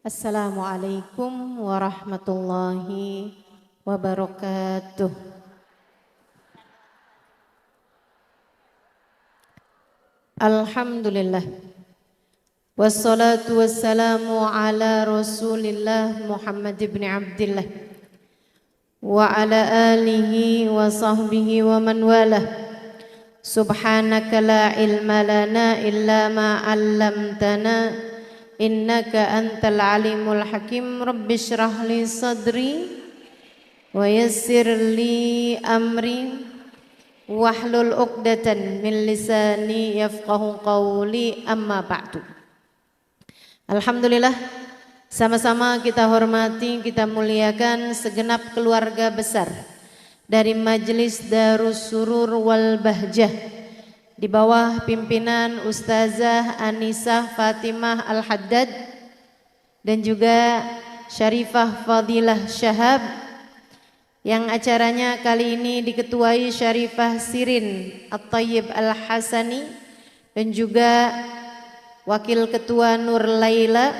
Assalamualaikum warahmatullahi wabarakatuh. Alhamdulillah. Wassalatu wassalamu ala Rasulillah Muhammad ibn Abdillah wa ala alihi wa sahbihi wa man walah. Subhanaka la ilma lana illa ma 'allamtana innaka antal alimul hakim. Rabbi shrah li sadri wa yassir li amri wahlul 'uqdatan min lisani yafqahu qawli, amma ba'du. Alhamdulillah, sama-sama kita hormati, kita muliakan segenap keluarga besar dari Majelis Darus Surur wal Bahjah di bawah pimpinan Ustazah Anisah Fatimah Al-Haddad dan juga Syarifah Fadilah Syahab, yang acaranya kali ini diketuai Syarifah Sirin At-Tayyib Al-Hasani dan juga Wakil Ketua Nur Laila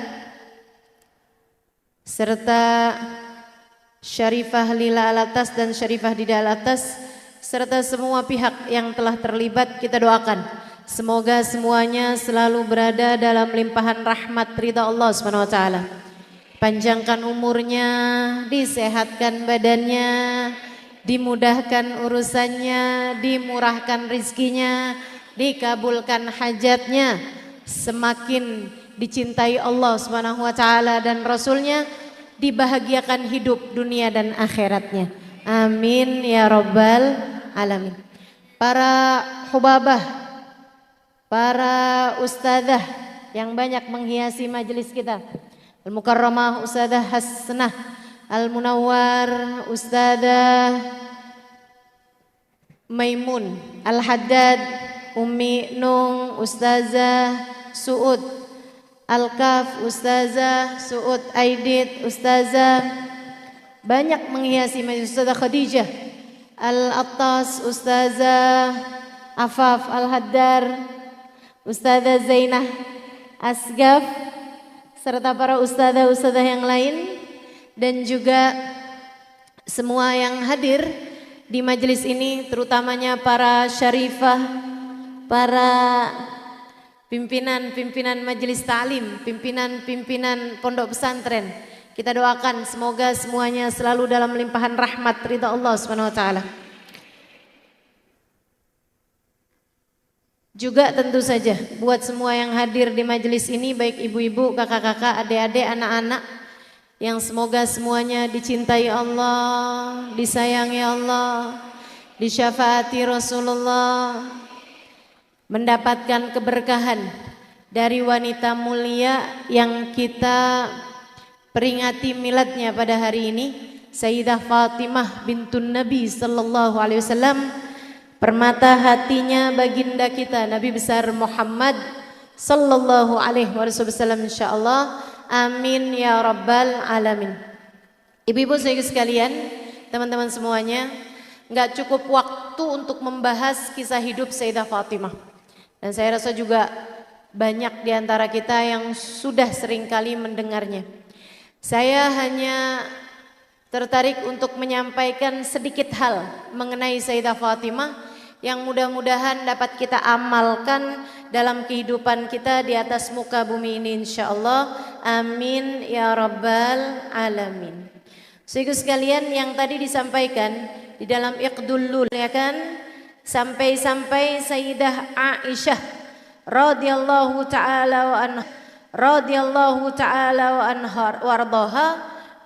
serta Syarifah Lila Alatas dan Syarifah Dida Alatas serta semua pihak yang telah terlibat. Kita doakan semoga semuanya selalu berada dalam limpahan rahmat ridha Allah Subhanahu wa taala. Panjangkan umurnya, disehatkan badannya, dimudahkan urusannya, dimurahkan rizkinya, dikabulkan hajatnya, semakin dicintai Allah Subhanahu wa taala dan Rasulnya, dibahagiakan hidup dunia dan akhiratnya. Amin ya rabbal alamin. Para hubabah, para ustadzah yang banyak menghiasi majelis kita, Al-Mukarramah Ustadzah Hasanah Al-Munawwar, Ustadzah Maimun Al-Haddad, Ummi Nung, Ustadzah Suud Al-Kaf, Ustazah Suud Aidit, Ustazah banyak menghiasi majelis, Ustazah Khadijah Al-Attas, Ustazah Afaf Al-Haddar, Ustazah Zainah Asgaf serta para ustazah-ustazah yang lain dan juga semua yang hadir di majelis ini, terutamanya para syarifah, para pimpinan-pimpinan majelis ta'lim, pimpinan-pimpinan pondok pesantren. Kita doakan semoga semuanya selalu dalam limpahan rahmat ridha Allah Subhanahu wa taala. Juga tentu saja buat semua yang hadir di majelis ini, baik ibu-ibu, kakak-kakak, adik-adik, anak-anak, yang semoga semuanya dicintai Allah, disayangi Allah, disyafaati Rasulullah, mendapatkan keberkahan dari wanita mulia yang kita peringati miladnya pada hari ini, Sayyidah Fatimah bintun Nabi sallallahu alaihi wasallam, permata hatinya baginda kita Nabi besar Muhammad sallallahu alaihi wasallam, insyaallah. Amin ya rabbal alamin. Ibu-ibu saudara sekalian, teman-teman semuanya, enggak cukup waktu untuk membahas kisah hidup Sayyidah Fatimah. Dan saya rasa juga banyak di antara kita yang sudah sering kali mendengarnya. Saya hanya tertarik untuk menyampaikan sedikit hal mengenai Sayyidah Fatimah yang mudah-mudahan dapat kita amalkan dalam kehidupan kita di atas muka bumi ini, insyaallah. Amin ya rabbal alamin. Saudara sekalian, yang tadi disampaikan di dalam Iqdul ya kan, sampai-sampai Sayyidah Aisyah radhiyallahu taala wa anha wardaha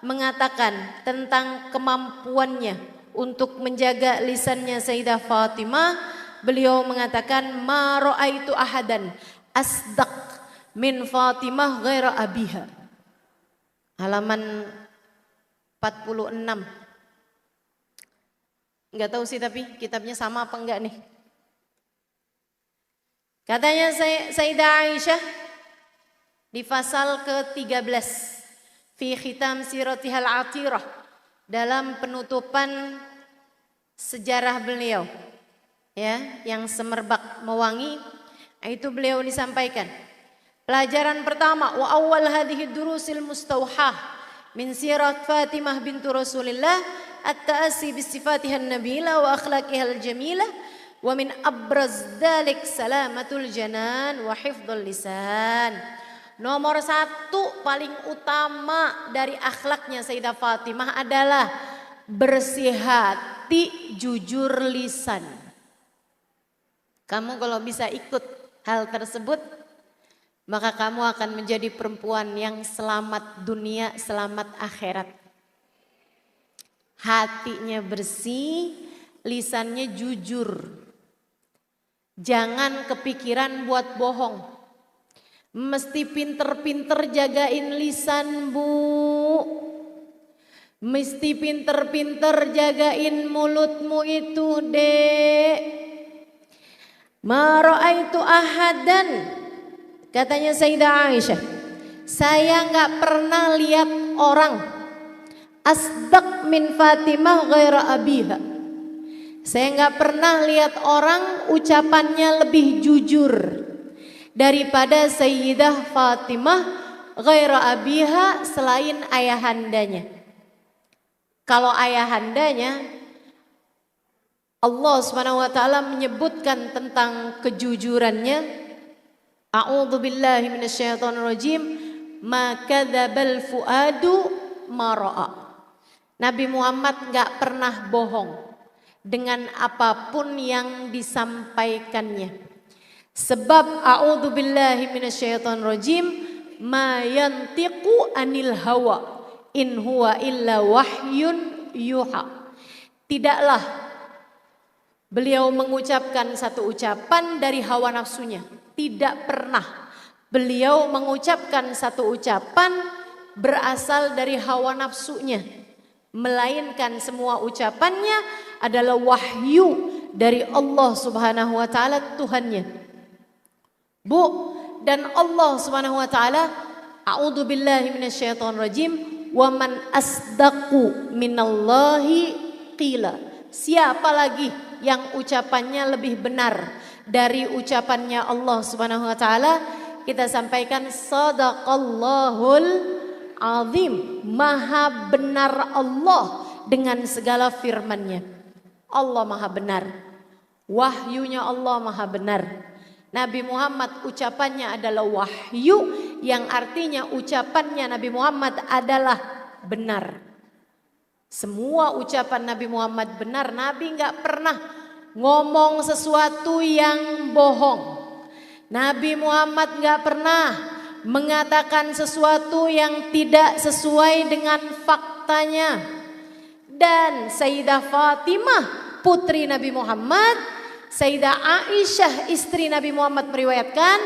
mengatakan tentang kemampuannya untuk menjaga lisannya Sayyidah Fatimah. Beliau mengatakan, ma ra'aitu ahadan asdaq min Fatimah ghaira abiha. Halaman 46. Enggak tahu sih tapi kitabnya sama apa enggak nih. Katanya Sayyidah Aisyah di pasal ke-13 fi khitam siratihal atirah, dalam penutupan sejarah beliau ya yang semerbak mewangi, itu beliau disampaikan Pelajaran pertama, wa awwal hadhihi durusil mustauhah min sirat Fatimah bintu Rasulillah at-ta'assi bi sifatiha an-nabila wa akhlaqiha al-jamilah wa min abraz dzalik salamatul janan wa hifdzul lisan. Nomor satu paling utama dari akhlaknya Sayyidah Fatimah adalah bersih hati, jujur lisan. Kamu kalau bisa ikut hal tersebut, maka kamu akan menjadi perempuan yang selamat dunia, selamat akhirat. Hatinya bersih, lisannya jujur. Jangan kepikiran buat bohong. Mesti pinter-pinter jagain lisan, Bu. Mesti pinter-pinter jagain mulutmu itu, Dek. Ma ra'aitu ahadan. Katanya Sayyidah Aisyah, saya nggak pernah lihat orang asdaq min Fatimah ghaira abiha. Saya nggak pernah lihat orang ucapannya lebih jujur daripada Sayyidah Fatimah ghaira abiha selain ayahandanya. Kalau ayahandanya, Allah Subhanahu wa taala menyebutkan tentang kejujurannya. A'udzu billahi minasyaitonir rajim. Ma kadzabal fuadu ma ra'a. Nabi Muhammad enggak pernah bohong dengan apapun yang disampaikannya. Sebab a'udzu billahi minasyaitonir rajim, ma yantiqu anil hawa in huwa illa wahyun yuha. Tidaklah beliau mengucapkan satu ucapan dari hawa nafsunya. Tidak pernah beliau mengucapkan satu ucapan berasal dari hawa nafsunya. Melainkan semua ucapannya adalah wahyu dari Allah Subhanahu wa taala Tuhannya. Bu, dan Allah Subhanahu wa taala, a'udzu billahi minasyaitonir rajim, wa man asdaqu minallahi qila. Siapa lagi yang ucapannya lebih benar dari ucapannya Allah Subhanahu wa taala? Kita sampaikan sadaqallahul azim. Maha benar Allah dengan segala firman-Nya. Allah maha benar. Wahyunya Allah maha benar. Nabi Muhammad ucapannya adalah wahyu, yang artinya ucapannya Nabi Muhammad adalah benar. Semua ucapan Nabi Muhammad benar. Nabi enggak pernah ngomong sesuatu yang bohong. Nabi Muhammad enggak pernah mengatakan sesuatu yang tidak sesuai dengan faktanya. Dan Sayyidah Fatimah putri Nabi Muhammad, Sayyidah Aisyah istri Nabi Muhammad meriwayatkan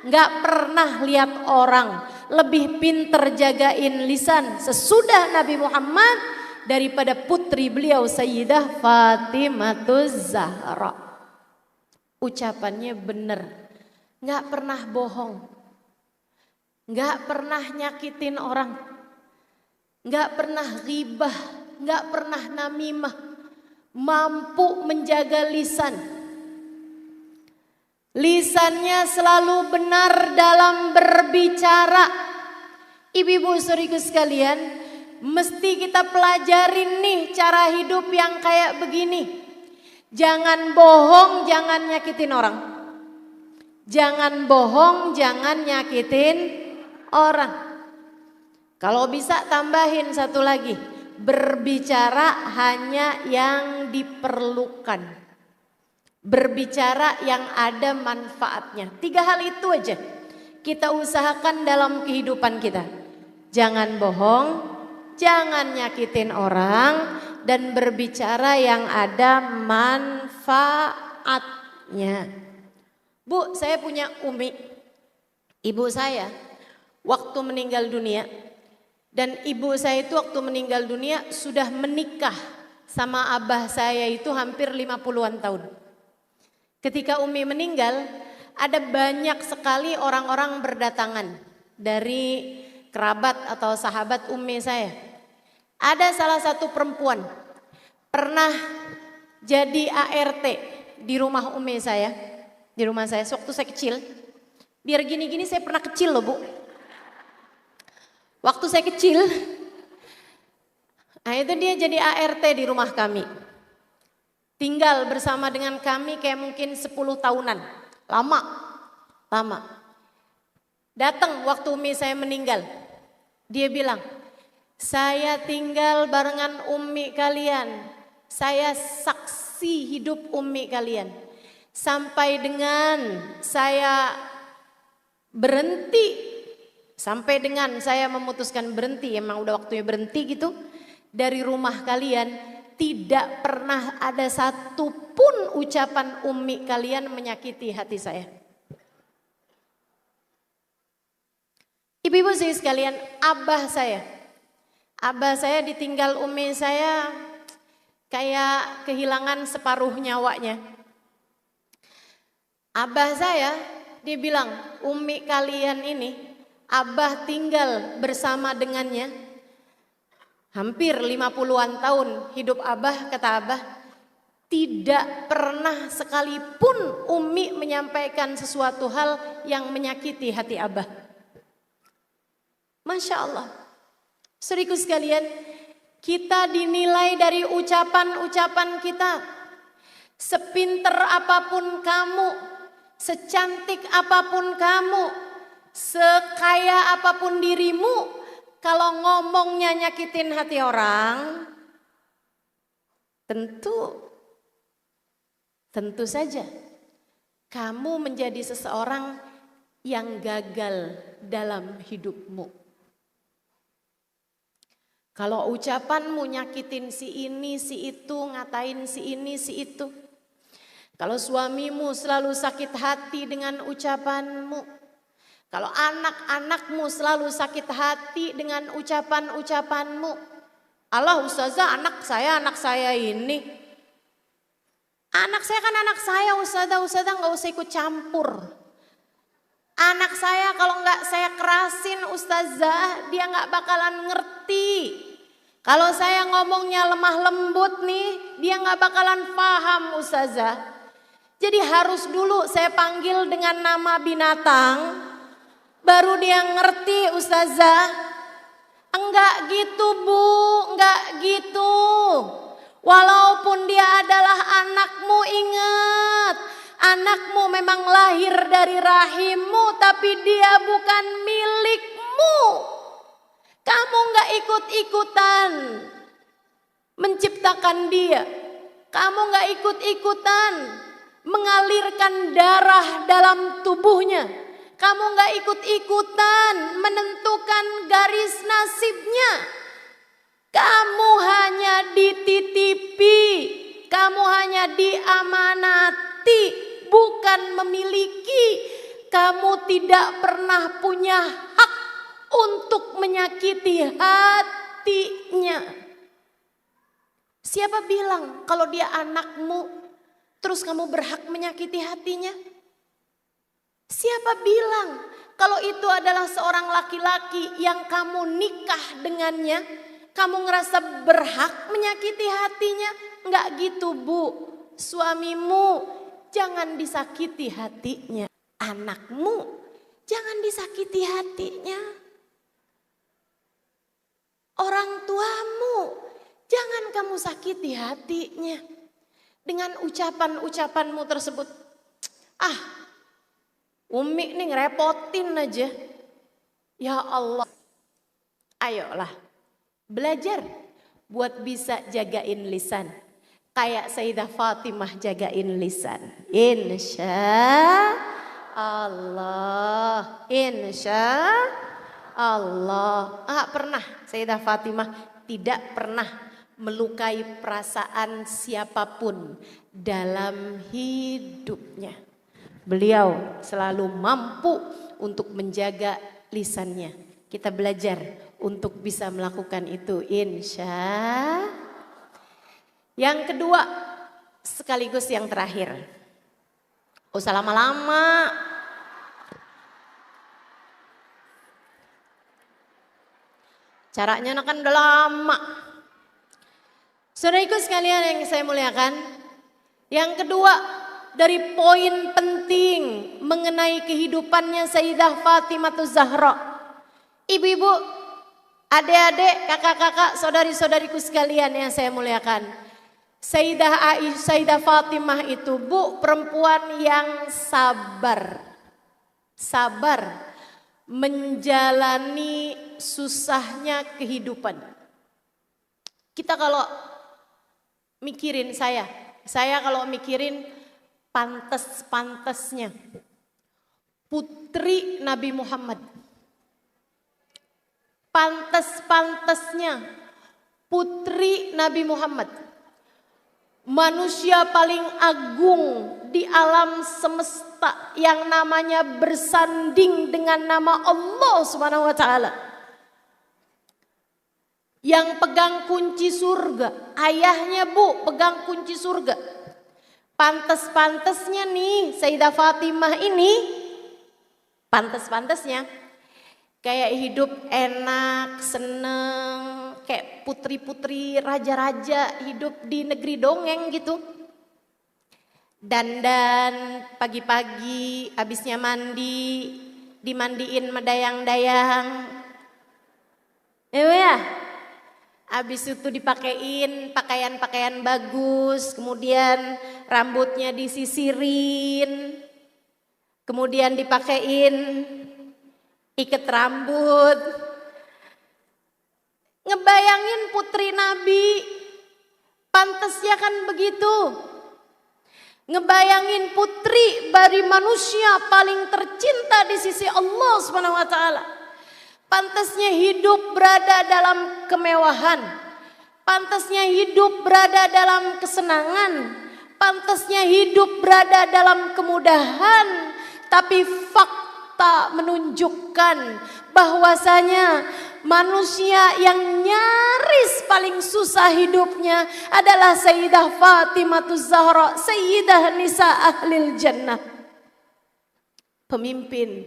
enggak pernah lihat orang lebih pinter jagain lisan sesudah Nabi Muhammad daripada putri beliau Sayyidah Fatimahuz Zahra. Ucapannya benar, nggak pernah bohong, nggak pernah nyakitin orang, nggak pernah ghibah, nggak pernah namimah, mampu menjaga lisan. Lisannya selalu benar dalam berbicara. Ibu-ibu saudariku sekalian, mesti kita pelajarin nih cara hidup yang kayak begini. Jangan bohong, jangan nyakitin orang. Jangan bohong, jangan nyakitin orang. Kalau bisa tambahin satu lagi, berbicara hanya yang diperlukan. Berbicara yang ada manfaatnya. 3 hal itu aja kita usahakan dalam kehidupan kita. Jangan bohong, jangan nyakitin orang, dan berbicara yang ada manfaatnya. Bu, saya punya umi, ibu saya waktu meninggal dunia. Dan ibu saya itu waktu meninggal dunia sudah menikah sama abah saya itu hampir 50-an tahun. Ketika umi meninggal, ada banyak sekali orang-orang berdatangan dari kerabat atau sahabat umi saya. Ada salah satu perempuan pernah jadi ART di rumah umi saya, di rumah saya waktu saya kecil. Biar gini-gini saya pernah kecil loh Bu. Waktu saya kecil, nah itu dia jadi ART di rumah kami. Tinggal bersama dengan kami kayak mungkin 10 tahunan. Lama. Datang waktu Umi saya meninggal. Dia bilang, saya tinggal barengan Umi kalian. Saya saksi hidup Umi kalian. Sampai dengan saya berhenti. Sampai dengan saya memutuskan berhenti. Emang udah waktunya berhenti gitu. Dari rumah kalian. Tidak pernah ada satupun ucapan Umi kalian menyakiti hati saya. Ibu-ibu sekalian, abah saya ditinggal Umi saya kayak kehilangan separuh nyawanya. Abah saya, dia bilang, Umi kalian ini, abah tinggal bersama dengannya. Hampir 50-an tahun hidup abah, kata abah, tidak pernah sekalipun Umi menyampaikan sesuatu hal yang menyakiti hati abah. Masya Allah. Saudaraku sekalian, kita dinilai dari ucapan-ucapan kita. Sepinter apapun kamu, secantik apapun kamu, sekaya apapun dirimu, kalau ngomongnya nyakitin hati orang, tentu saja kamu menjadi seseorang yang gagal dalam hidupmu. Kalau ucapanmu nyakitin si ini, si itu, ngatain si ini, si itu. Kalau suamimu selalu sakit hati dengan ucapanmu. Kalau anak-anakmu selalu sakit hati dengan ucapan-ucapanmu. Allah ustazah, anak saya ini. Anak saya kan anak saya ustazah gak usah ikut campur. Anak saya kalau gak saya kerasin ustazah, dia gak bakalan ngerti. Kalau saya ngomongnya lemah lembut nih, dia gak bakalan paham ustazah. Jadi harus dulu saya panggil dengan nama binatang. Baru dia ngerti ustazah. Enggak gitu Bu, enggak gitu. Walaupun dia adalah anakmu, ingat. Anakmu memang lahir dari rahimmu, tapi dia bukan milikmu. Kamu enggak ikut-ikutan menciptakan dia. Kamu enggak ikut-ikutan mengalirkan darah dalam tubuhnya. Kamu gak ikut-ikutan menentukan garis nasibnya. Kamu hanya dititipi, kamu hanya diamanati, bukan memiliki. Kamu tidak pernah punya hak untuk menyakiti hatinya. Siapa bilang kalau dia anakmu, terus kamu berhak menyakiti hatinya? Siapa bilang kalau itu adalah seorang laki-laki yang kamu nikah dengannya, kamu ngerasa berhak menyakiti hatinya? Enggak gitu Bu. Suamimu jangan disakiti hatinya. Anakmu jangan disakiti hatinya. Orang tuamu jangan kamu sakiti hatinya. Dengan ucapan-ucapanmu tersebut. Umi nih ngerepotin aja. Ya Allah. Ayolah. Belajar buat bisa jagain lisan. Kayak Sayyidah Fatimah jagain lisan. Insya Allah. Insya Allah. Pernah Sayyidah Fatimah tidak pernah melukai perasaan siapapun dalam hidupnya. Beliau selalu mampu untuk menjaga lisannya. Kita belajar untuk bisa melakukan itu insya. Yang kedua sekaligus yang terakhir. Usah lama-lama. Caranya kan udah lama. Saudaraku sekalian yang saya muliakan. Yang kedua, dari poin penting mengenai kehidupannya Sayyidah Fatimah Zahra. Ibu-ibu, adik-adik, kakak-kakak, saudari-saudariku sekalian yang saya muliakan. Sayyidah Fatimah itu perempuan yang sabar. Sabar menjalani susahnya kehidupan. Kita kalau mikirin saya kalau mikirin pantas-pantasnya putri Nabi Muhammad. Pantas-pantasnya putri Nabi Muhammad. Manusia paling agung di alam semesta yang namanya bersanding dengan nama Allah Subhanahu wa taala. Yang pegang kunci surga, ayahnya pegang kunci surga. Pantas-pantasnya nih Sayyidah Fatimah ini, pantas-pantasnya kayak hidup enak, seneng, kayak putri-putri raja-raja hidup di negeri dongeng gitu. Dandan pagi-pagi, habisnya mandi, dimandiin medayang-dayang. Ya, habis itu dipakein pakaian-pakaian bagus, kemudian rambutnya disisirin, kemudian dipakein ikat rambut. Ngebayangin putri Nabi, pantasnya kan begitu. Ngebayangin putri dari manusia paling tercinta di sisi Allah Subhanahu wa taala. Pantasnya hidup berada dalam kemewahan. Pantasnya hidup berada dalam kesenangan. Pantasnya hidup berada dalam kemudahan. Tapi fakta menunjukkan bahwasanya manusia yang nyaris paling susah hidupnya adalah Sayyidah Fatimah Zahra, Sayyidah Nisa Ahlil Jannah. Pemimpin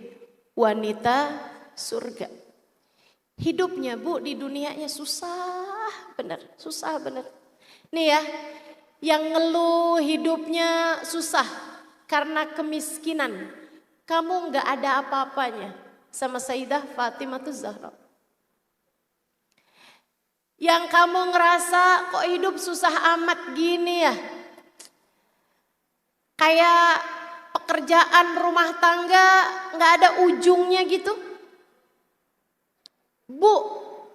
wanita surga. Hidupnya di dunianya susah bener. Nih ya, yang ngeluh hidupnya susah karena kemiskinan. Kamu gak ada apa-apanya sama Sayyidah Fatimah Zahra. Yang kamu ngerasa kok hidup susah amat gini ya. Kayak pekerjaan rumah tangga gak ada ujungnya gitu.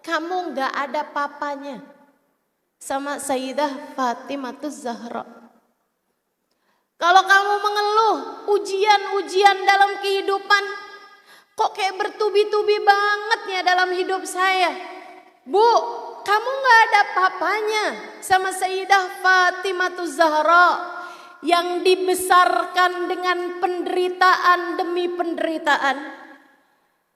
Kamu gak ada papanya sama Sayyidah Fatimah Zahra. Kalau kamu mengeluh ujian-ujian dalam kehidupan, kok kayak bertubi-tubi banget ya dalam hidup saya. Kamu gak ada papanya sama Sayyidah Fatimah Zahra yang dibesarkan dengan penderitaan demi penderitaan.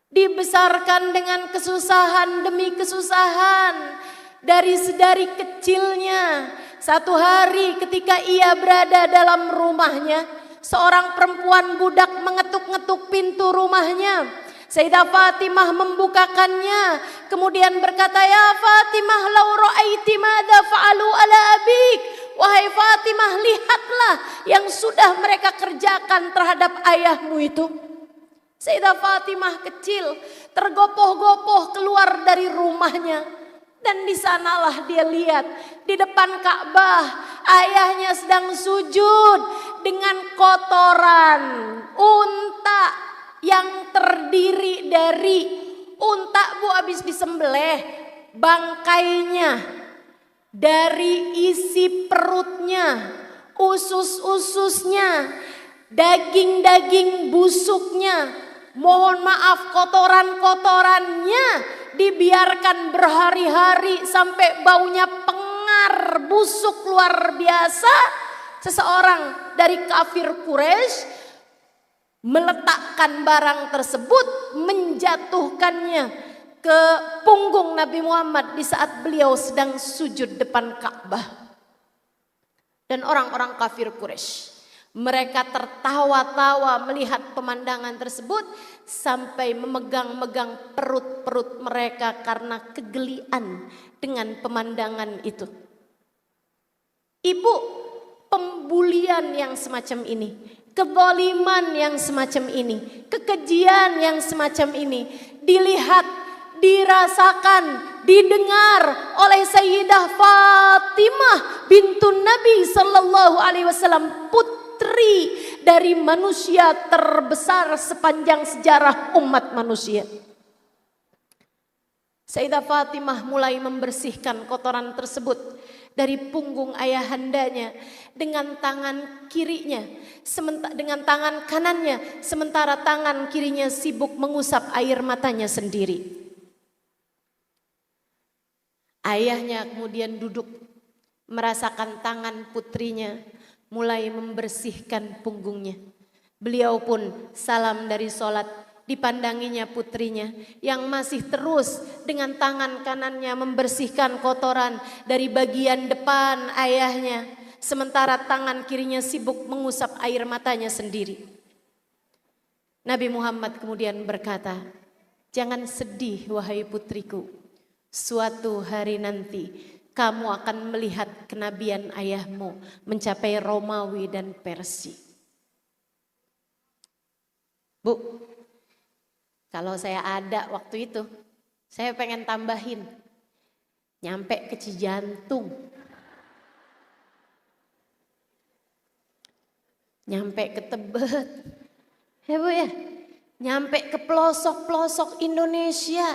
Dibesarkan dengan kesusahan demi kesusahan. Dari sedari kecilnya, satu hari ketika ia berada dalam rumahnya, seorang perempuan budak mengetuk-ngetuk pintu rumahnya. Sayyidah Fatimah membukakannya, kemudian berkata, "Ya Fatimah, lau ra'aiti madza fa'alu ala abik." Wahai Fatimah, lihatlah yang sudah mereka kerjakan terhadap ayahmu itu. Sayyidah Fatimah kecil tergopoh-gopoh keluar dari rumahnya, dan di sanalah dia lihat di depan Ka'bah ayahnya sedang sujud dengan kotoran unta yang terdiri dari unta habis disembelih, bangkainya, dari isi perutnya, usus-ususnya, daging-daging busuknya, mohon maaf kotoran-kotorannya dibiarkan berhari-hari sampai baunya pengar, busuk luar biasa. Seseorang dari kafir Quraisy meletakkan barang tersebut, menjatuhkannya ke punggung Nabi Muhammad di saat beliau sedang sujud depan Ka'bah. Dan orang-orang kafir Quraisy, mereka tertawa-tawa melihat pemandangan tersebut sampai memegang-megang perut-perut mereka karena kegelian dengan pemandangan itu. Ibu, pembulian yang semacam ini, kezaliman yang semacam ini, kekejian yang semacam ini dilihat, dirasakan, didengar oleh Sayyidah Fatimah bintun Nabi sallallahu alaihi wasallam, putri dari manusia terbesar sepanjang sejarah umat manusia. Sayyidah Fatimah mulai membersihkan kotoran tersebut dari punggung ayahandanya dengan tangan kirinya, dengan tangan kanannya, sementara tangan kirinya sibuk mengusap air matanya sendiri. Ayahnya kemudian duduk merasakan tangan putrinya mulai membersihkan punggungnya. Beliau pun salam dari sholat. Dipandanginya putrinya yang masih terus dengan tangan kanannya membersihkan kotoran dari bagian depan ayahnya, sementara tangan kirinya sibuk mengusap air matanya sendiri. Nabi Muhammad kemudian berkata, "Jangan sedih wahai putriku, suatu hari nanti kamu akan melihat kenabian ayahmu mencapai Romawi dan Persia." Bu, kalau saya ada waktu itu, saya pengen tambahin, nyampe ke Cijantung, nyampe ke Tebet, ya Bu ya, nyampe ke pelosok-pelosok Indonesia,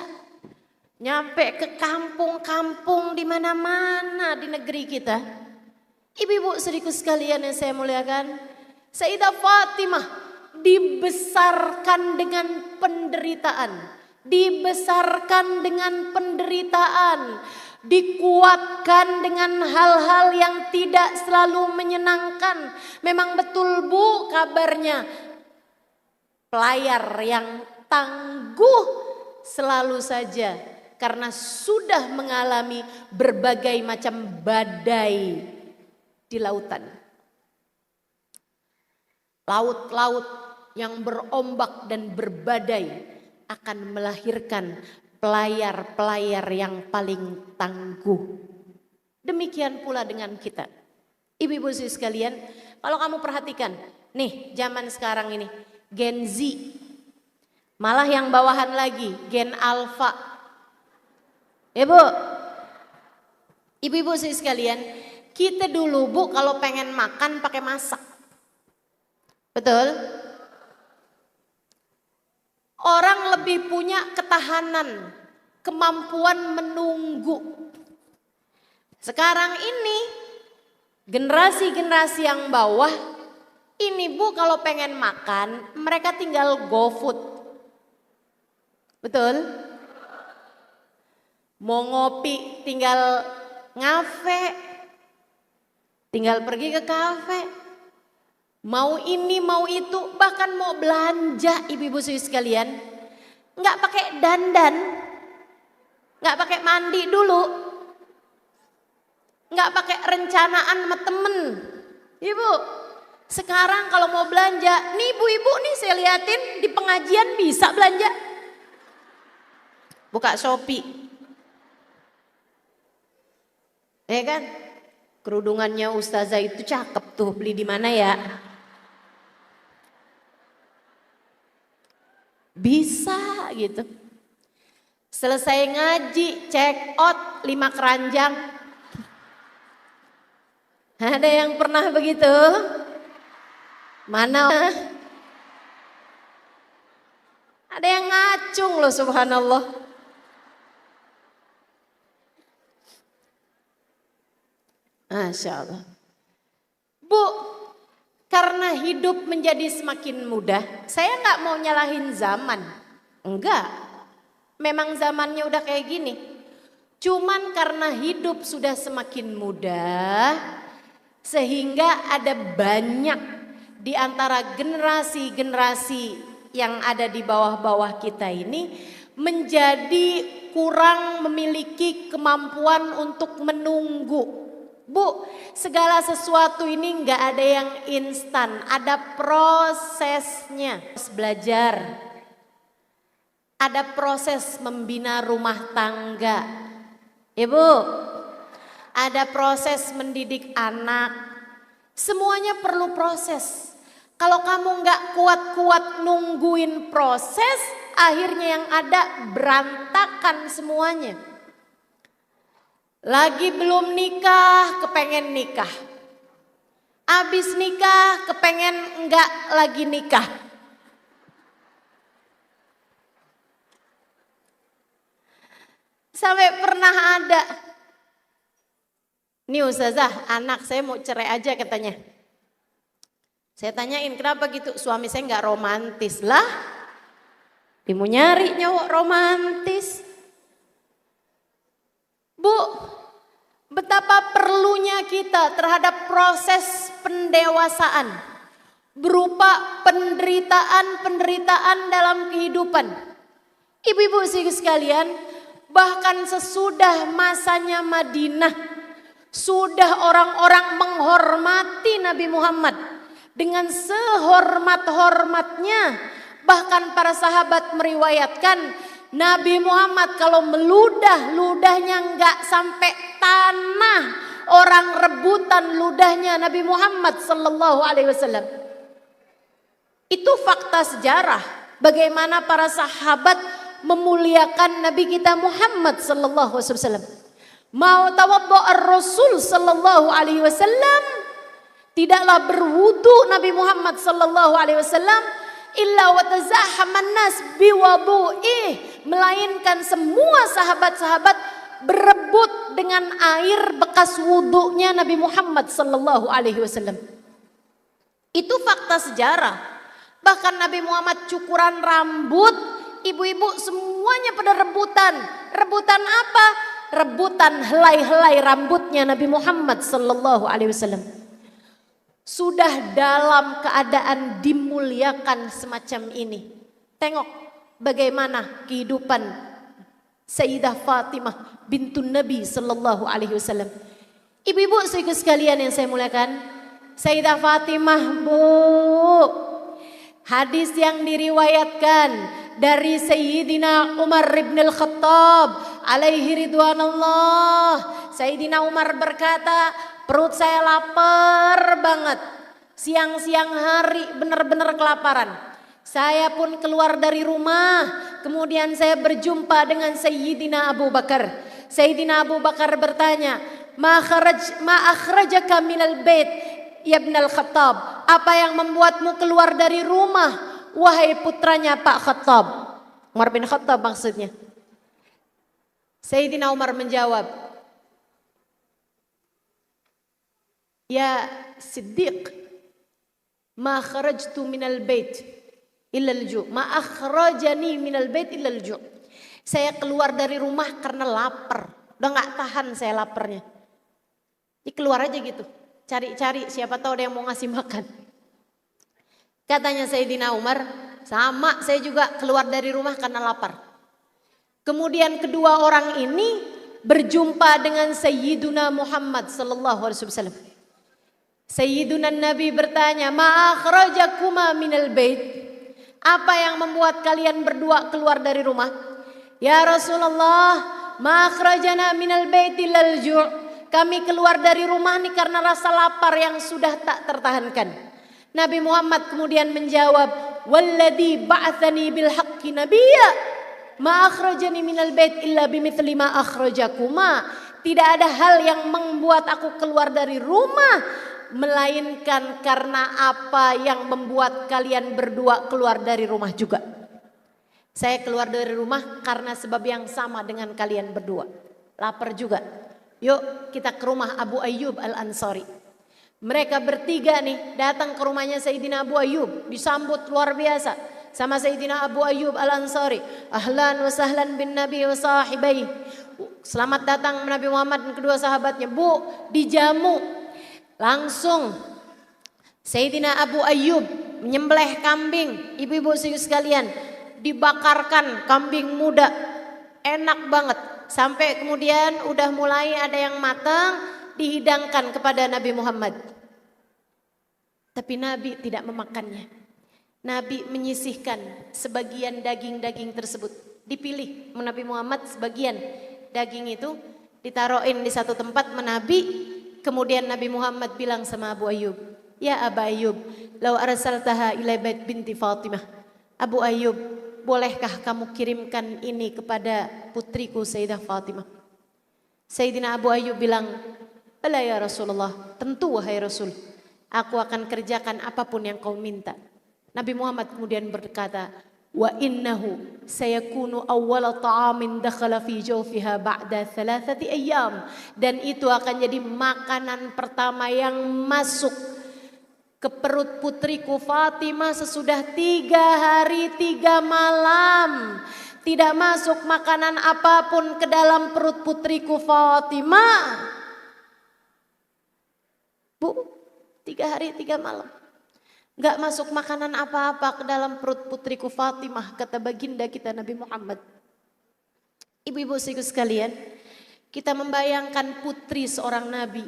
nyampe ke kampung-kampung di mana-mana di negeri kita. Ibu-ibu saudaraku sekalian yang saya muliakan, Sayyidah Fatimah dibesarkan dengan penderitaan, dibesarkan dengan penderitaan, dikuatkan dengan hal-hal yang tidak selalu menyenangkan. Memang betul Bu kabarnya, pelayar yang tangguh selalu saja karena sudah mengalami berbagai macam badai di lautan. Laut-laut yang berombak dan berbadai akan melahirkan pelayar-pelayar yang paling tangguh. Demikian pula dengan kita. Ibu-ibu sekalian, kalau kamu perhatikan, nih zaman sekarang ini, Gen Z, malah yang bawahan lagi, Gen Alpha. Bu, ibu-ibu sekalian, kita dulu Bu kalau pengen makan pakai masak. Betul? Orang lebih punya ketahanan, kemampuan menunggu. Sekarang ini generasi-generasi yang bawah ini Bu kalau pengen makan mereka tinggal GoFood. Betul? Mau ngopi tinggal ngafe, tinggal pergi ke kafe. Mau ini mau itu, bahkan mau belanja ibu-ibu sekalian, nggak pakai dandan, nggak pakai mandi dulu, nggak pakai rencanaan sama temen. Ibu, sekarang kalau mau belanja, nih ibu-ibu nih saya liatin di pengajian bisa belanja, buka Shopee, ya kan? Kerudungannya ustazah itu cakep tuh, beli di mana ya? Bisa gitu. Selesai ngaji, check out 5 keranjang. Ada yang pernah begitu? Mana? Ada yang ngacung loh, subhanallah. Masya Allah. Bu, karena hidup menjadi semakin mudah, saya nggak mau nyalahin zaman. Enggak, memang zamannya udah kayak gini. Cuman karena hidup sudah semakin mudah, sehingga ada banyak di antara generasi-generasi yang ada di bawah-bawah kita ini menjadi kurang memiliki kemampuan untuk menunggu. Bu, segala sesuatu ini nggak ada yang instan, ada prosesnya. Belajar, ada proses membina rumah tangga. Ibu, ada proses mendidik anak, Semuanya perlu proses. Kalau kamu nggak kuat-kuat nungguin proses, akhirnya yang ada berantakan semuanya. Lagi belum nikah, kepengen nikah. Abis nikah, kepengen nggak lagi nikah. Sampai pernah ada, nih Ustazah, anak saya mau cerai aja katanya. Saya tanyain kenapa gitu, suami saya nggak romantis lah. Dia mau nyari nyowok romantis. Bu, betapa perlunya kita terhadap proses pendewasaan berupa penderitaan dalam kehidupan. Ibu-ibu sekalian, bahkan sesudah masanya Madinah, sudah orang-orang menghormati Nabi Muhammad dengan sehormat-hormatnya. Bahkan para sahabat meriwayatkan Nabi Muhammad kalau meludah, ludahnya enggak sampai tanah. Orang rebutan ludahnya Nabi Muhammad sallallahu alaihi wasallam. Itu fakta sejarah bagaimana para sahabat memuliakan Nabi kita Muhammad sallallahu alaihi wasallam. Mau tawaddu ar-Rasul sallallahu alaihi wasallam, tidaklah berwudu Nabi Muhammad sallallahu alaihi wasallam illa wa tazahaman nas biwadu'ih, melainkan semua sahabat-sahabat berebut dengan air bekas wudunya Nabi Muhammad sallallahu alaihi wasallam. Itu fakta sejarah. Bahkan Nabi Muhammad cukuran rambut, ibu-ibu semuanya pada rebutan. Rebutan apa? Rebutan helai-helai rambutnya Nabi Muhammad sallallahu alaihi wasallam. Sudah dalam keadaan dimuliakan semacam ini. Tengok bagaimana kehidupan Sayyidah Fatimah bintun Nabi sallallahu alaihi wasallam. Ibu-ibu sekalian yang saya muliakan, Sayyidah Fatimah, Bu, hadis yang diriwayatkan dari Sayyidina Umar ibn al-Khattab alaihi ridwanullah. Sayyidina Umar berkata, perut saya lapar banget. Siang-siang hari benar-benar kelaparan. Saya pun keluar dari rumah. Kemudian saya berjumpa dengan Sayyidina Abu Bakar. Sayyidina Abu Bakar bertanya, Ma akhrajaka minal bait ya ibn al-Khattab. Apa yang membuatmu keluar dari rumah, wahai putranya Pak Khattab? Umar bin Khattab maksudnya. Sayyidina Umar menjawab, Ya Siddiq, ma kharajtu minal bait illa al-ju'. Ma akhrajani minal bait illa al-ju'. Saya keluar dari rumah karena lapar. Udah gak tahan saya laparnya. Jadi keluar aja gitu. Cari-cari siapa tahu ada yang mau ngasih makan. Katanya Sayyidina Umar, sama saya juga keluar dari rumah karena lapar. Kemudian kedua orang ini berjumpa dengan Sayyiduna Muhammad sallallahu alaihi wasallam. Sayyiduna Nabi bertanya, Ma akhrajakuma minal bait? Apa yang membuat kalian berdua keluar dari rumah? Ya Rasulullah, ma akhrajana minal bait illal ju'. Kami keluar dari rumah nih karena rasa lapar yang sudah tak tertahankan. Nabi Muhammad kemudian menjawab, Walladhi ba'athani bil haqqi nabiyya, ma akhrajani minal bait illa bimithli ma akhrajakuma. Tidak ada hal yang membuat aku keluar dari rumah melainkan karena apa yang membuat kalian berdua keluar dari rumah juga. Saya keluar dari rumah karena sebab yang sama dengan kalian berdua. Lapar juga. Yuk kita ke rumah Abu Ayyub Al-Ansari. Mereka bertiga nih datang ke rumahnya Sayyidina Abu Ayyub. Disambut luar biasa sama Sayyidina Abu Ayyub Al-Ansari. Ahlan wa sahlan bin Nabi wa sahibai. Selamat datang Nabi Muhammad dan kedua sahabatnya. Bu, dijamu. Langsung Sayyidina Abu Ayyub menyembelih kambing. Ibu-ibu sekalian, dibakarkan kambing muda. Enak banget. Sampai kemudian udah mulai ada yang matang, dihidangkan kepada Nabi Muhammad. Tapi Nabi tidak memakannya. Nabi menyisihkan sebagian daging-daging tersebut. Dipilih Nabi Muhammad sebagian daging itu ditaruhin di satu tempat. Nabi Kemudian Nabi Muhammad bilang sama Abu Ayyub, "Ya Aba Ayyub, lau arsaltaha ila bait binti Fatimah." Abu Ayyub, bolehkah kamu kirimkan ini kepada putriku Sayyidah Fatimah? Sayyidina Abu Ayyub bilang, "Bala ya Rasulullah, tentu wahai Rasul. Aku akan kerjakan apapun yang kau minta." Nabi Muhammad kemudian berkata, "Wa innahu sayakunu awwala ta'amin dakhala fi jawfiha ba'da 3 ayyam." Dan itu akan jadi makanan pertama yang masuk ke perut putriku Fatimah sesudah 3 hari 3 malam. Tidak masuk makanan apapun ke dalam perut putriku Fatimah. Bu, 3 hari 3 malam. Gak masuk makanan apa-apa ke dalam perut putriku Fatimah, kata baginda kita Nabi Muhammad. Ibu-ibu sekalian, kita membayangkan putri seorang nabi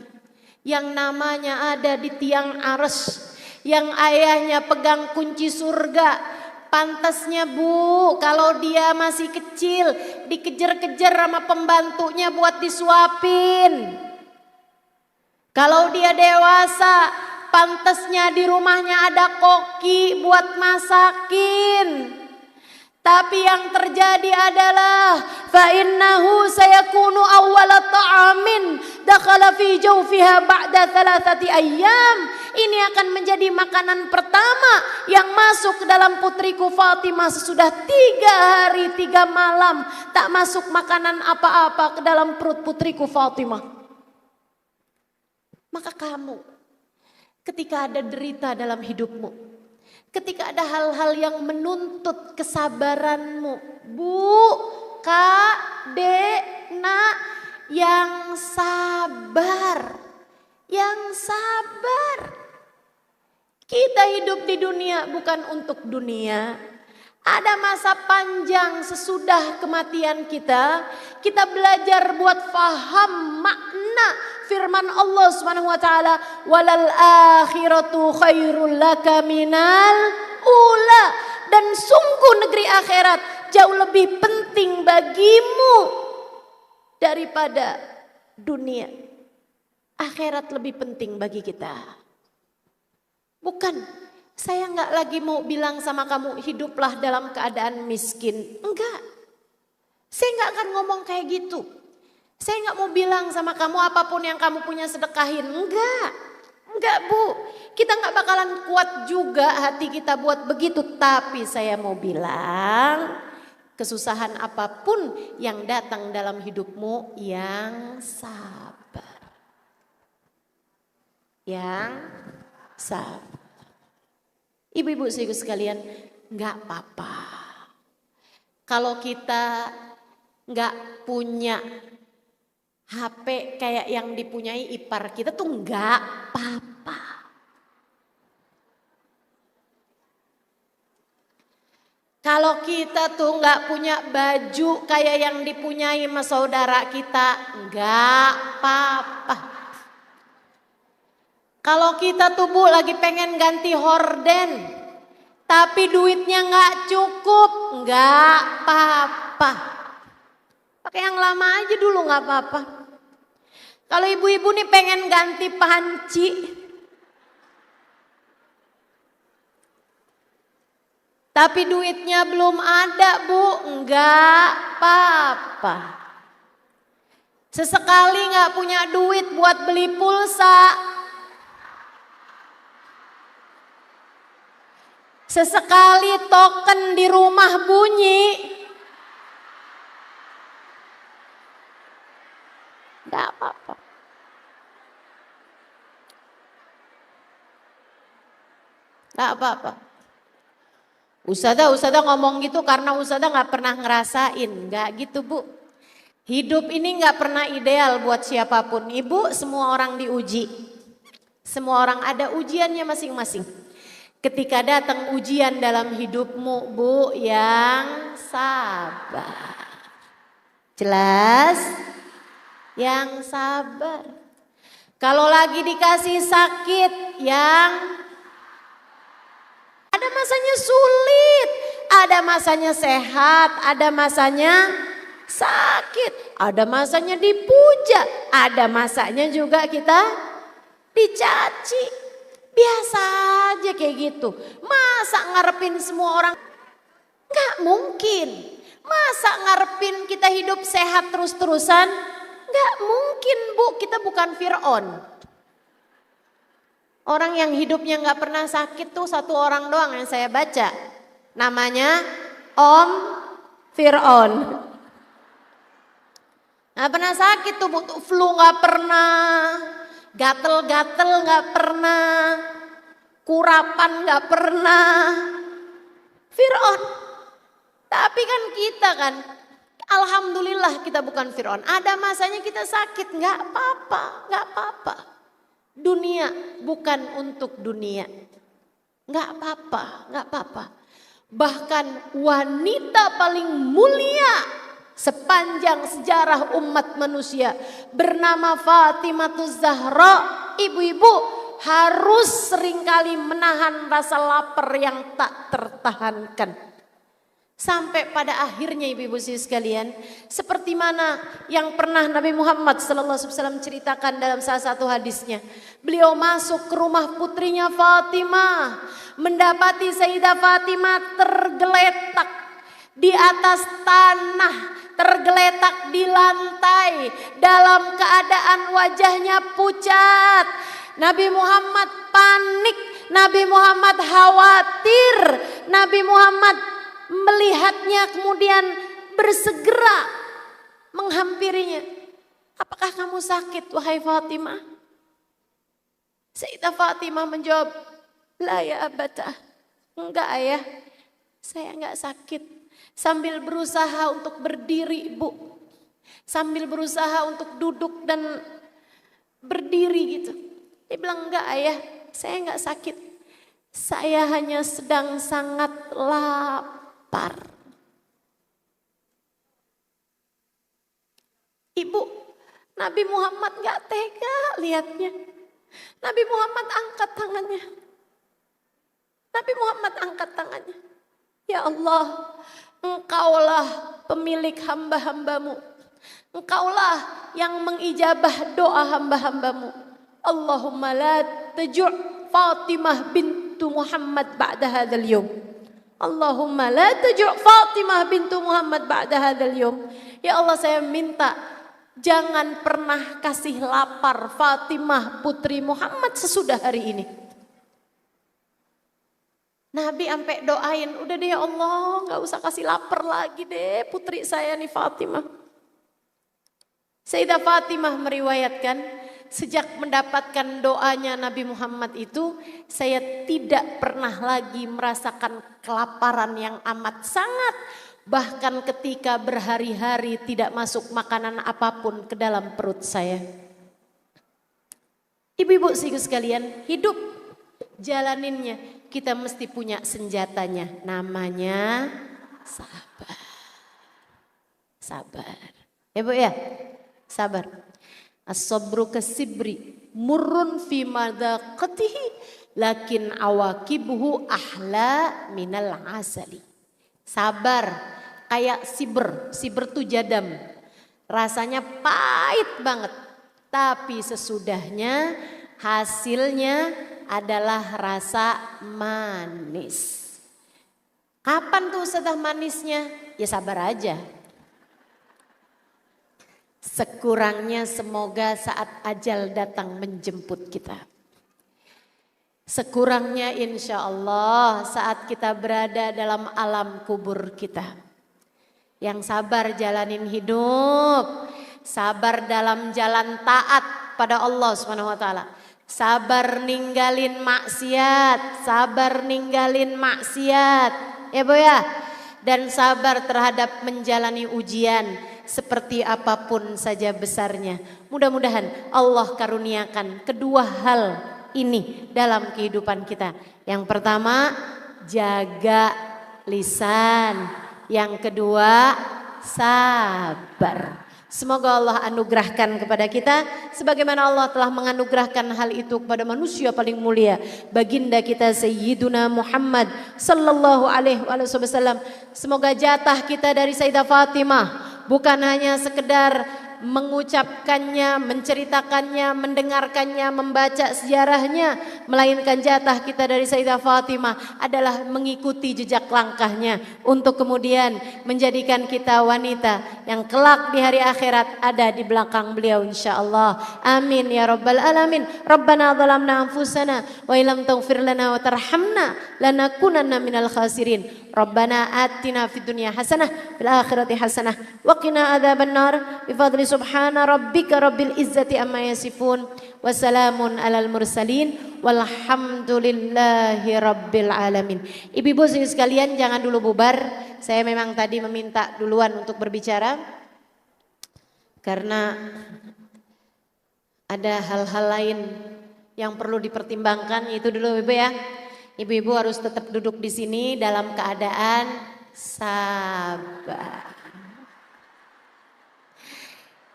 yang namanya ada di tiang arsy, yang ayahnya pegang kunci surga. Pantasnya Bu, kalau dia masih kecil dikejar-kejar sama pembantunya buat disuapin. Kalau dia dewasa, pantasnya di rumahnya ada koki buat masakin. Tapi yang terjadi adalah fa innahu sayakunu awwala ta'amin dakhala fi jawfiha ba'da 3 ayyam. Ini akan menjadi makanan pertama yang masuk ke dalam putriku Fatimah sesudah 3 hari 3 malam. Tak masuk makanan apa-apa ke dalam perut putriku Fatimah. Maka kamu, ketika ada derita dalam hidupmu, ketika ada hal-hal yang menuntut kesabaranmu, Bu, Kak, Dek, Nak, yang sabar, yang sabar. Kita hidup di dunia bukan untuk dunia. Ada masa panjang sesudah kematian kita, kita belajar buat faham makna firman Allah Subhanahu wa taala, "Walal akhiratu khairul laka minal ula." Dan sungguh negeri akhirat jauh lebih penting bagimu daripada dunia. Akhirat lebih penting bagi kita. Bukan, saya enggak lagi mau bilang sama kamu hiduplah dalam keadaan miskin. Enggak. Saya enggak akan ngomong kayak gitu. Saya enggak mau bilang sama kamu apapun yang kamu punya sedekahin. Enggak. Enggak Bu. Kita enggak bakalan kuat juga hati kita buat begitu. Tapi saya mau bilang, kesusahan apapun yang datang dalam hidupmu, yang sabar. Yang sabar. Ibu-ibu sekalian, enggak apa-apa. Kalau kita enggak punya HP kayak yang dipunyai ipar kita tuh enggak apa-apa. Kalau kita tuh enggak punya baju kayak yang dipunyai sama saudara kita, enggak apa-apa. Kalau kita tuh Bu lagi pengen ganti horden, tapi duitnya nggak cukup, nggak apa-apa. Pakai yang lama aja dulu nggak apa-apa. Kalau ibu-ibu nih pengen ganti panci, tapi duitnya belum ada Bu, nggak apa-apa. Sesekali nggak punya duit buat beli pulsa, sesekali token di rumah bunyi, enggak apa-apa. Enggak apa-apa. Ustazah ngomong gitu karena ustazah gak pernah ngerasain. Enggak gitu Bu. Hidup ini gak pernah ideal buat siapapun. Ibu, semua orang diuji. Semua orang ada ujiannya masing-masing. Ketika datang ujian dalam hidupmu Bu, yang sabar. Jelas? Yang sabar. Kalau lagi dikasih sakit, yang ada masanya sulit, ada masanya sehat, ada masanya sakit, ada masanya dipuja, ada masanya juga kita dicaci. Biasa aja kayak gitu. Masa ngarepin semua orang? Gak mungkin. Masa ngarepin kita hidup sehat terus-terusan? Gak mungkin Bu, kita bukan Fir'aun. Orang yang hidupnya gak pernah sakit tuh satu orang doang yang saya baca. Namanya Om Fir'aun. Gak pernah sakit tuh Bu, flu gak pernah, gatel-gatel gak pernah, kurapan gak pernah. Fir'aun. Tapi kan kita kan, alhamdulillah kita bukan Fir'aun. Ada masanya kita sakit, gak apa-apa, gak apa-apa. Dunia bukan untuk dunia. Gak apa-apa, gak apa-apa. Bahkan wanita paling mulia sepanjang sejarah umat manusia bernama Fatimah Zahra, ibu-ibu harus seringkali menahan rasa lapar yang tak tertahankan. Sampai pada akhirnya ibu-ibu sekalian, seperti mana yang pernah Nabi Muhammad SAW ceritakan dalam salah satu hadisnya. Beliau masuk ke rumah putrinya Fatimah, mendapati Sayyidah Fatimah tergeletak di atas tanah, tergeletak di lantai dalam keadaan wajahnya pucat. Nabi Muhammad panik, Nabi Muhammad khawatir, Nabi Muhammad melihatnya kemudian bersegera menghampirinya. Apakah kamu sakit wahai Fatimah? Sayyidah Fatimah menjawab, la ya abata, enggak ayah, saya enggak sakit. Sambil berusaha untuk berdiri Bu, sambil berusaha untuk duduk dan berdiri gitu. Dia bilang enggak ayah, saya enggak sakit. Saya hanya sedang sangat lapar. Ibu, Nabi Muhammad gak tega lihatnya. Nabi Muhammad angkat tangannya. Nabi Muhammad angkat tangannya. Ya Allah, Engkaulah pemilik hamba-hambamu. Engkaulah yang mengijabah doa hamba-hambamu. Allahumma la tajuk Fatimah bintu Muhammad ba'da hadzal yawm. Allahumma la tajuk Fatimah bintu Muhammad ba'da hadzal yawm. Ya Allah, saya minta jangan pernah kasih lapar Fatimah putri Muhammad sesudah hari ini. Nabi sampai doain, udah deh ya Allah, gak usah kasih lapar lagi deh putri saya nih Fatimah. Sayyidah Fatimah meriwayatkan, sejak mendapatkan doanya Nabi Muhammad itu, saya tidak pernah lagi merasakan kelaparan yang amat sangat. Bahkan ketika berhari-hari tidak masuk makanan apapun ke dalam perut saya. Ibu-ibu sekalian, hidup jalaninnya kita mesti punya senjatanya. Namanya sabar. Sabar. Ya Bu ya, sabar. As-sabru kasibri murrun fi madaqatihi lakin awakibuhu ahla minal asali. Sabar kayak siber, siber tuh jadam. Rasanya pahit banget, tapi sesudahnya hasilnya adalah rasa manis. Kapan tuh setelah manisnya? Ya sabar aja. Sekurangnya semoga saat ajal datang menjemput kita. Sekurangnya insya Allah saat kita berada dalam alam kubur kita. Yang sabar jalanin hidup. Sabar dalam jalan taat pada Allah SWT. Sabar ninggalin maksiat. Sabar ninggalin maksiat. Ya Bu ya. Dan sabar terhadap menjalani ujian. Seperti apapun saja besarnya. Mudah-mudahan Allah karuniakan kedua hal ini dalam kehidupan kita. Yang pertama, jaga lisan. Yang kedua, sabar. Semoga Allah anugerahkan kepada kita sebagaimana Allah telah menganugerahkan hal itu kepada manusia paling mulia, baginda kita Sayyiduna Muhammad sallallahu alaihi wasallam. Semoga jatah kita dari Sayyidah Fatimah bukan hanya sekedar mengucapkannya, menceritakannya, mendengarkannya, membaca sejarahnya, melainkan jatah kita dari Sayyidah Fatimah adalah mengikuti jejak langkahnya untuk kemudian menjadikan kita wanita yang kelak di hari akhirat ada di belakang beliau insyaallah. Amin ya rabbal alamin. Rabbana zalamna anfusana wa illam taghfir lana wa tarhamna lanakunanna minal khasirin. Rabbana atina fid dunya hasanah fil akhirati hasanah wa qina adzabannar bi fadli subhana rabbika rabbil izzati amma yasifun wa salamun alal mursalin walhamdulillahi rabbil alamin. Ibu-ibu sekalian jangan dulu bubar. Saya memang tadi meminta duluan untuk berbicara karena ada hal-hal lain yang perlu dipertimbangkan. Itu dulu Ibu ya. Ibu-ibu harus tetap duduk di sini dalam keadaan sabar.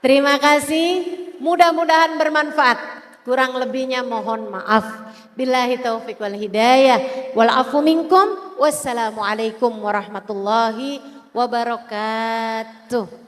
Terima kasih, mudah-mudahan bermanfaat. Kurang lebihnya mohon maaf. Billahi taufiq wal hidayah. Wal afu minkum. Wassalamualaikum warahmatullahi wabarakatuh.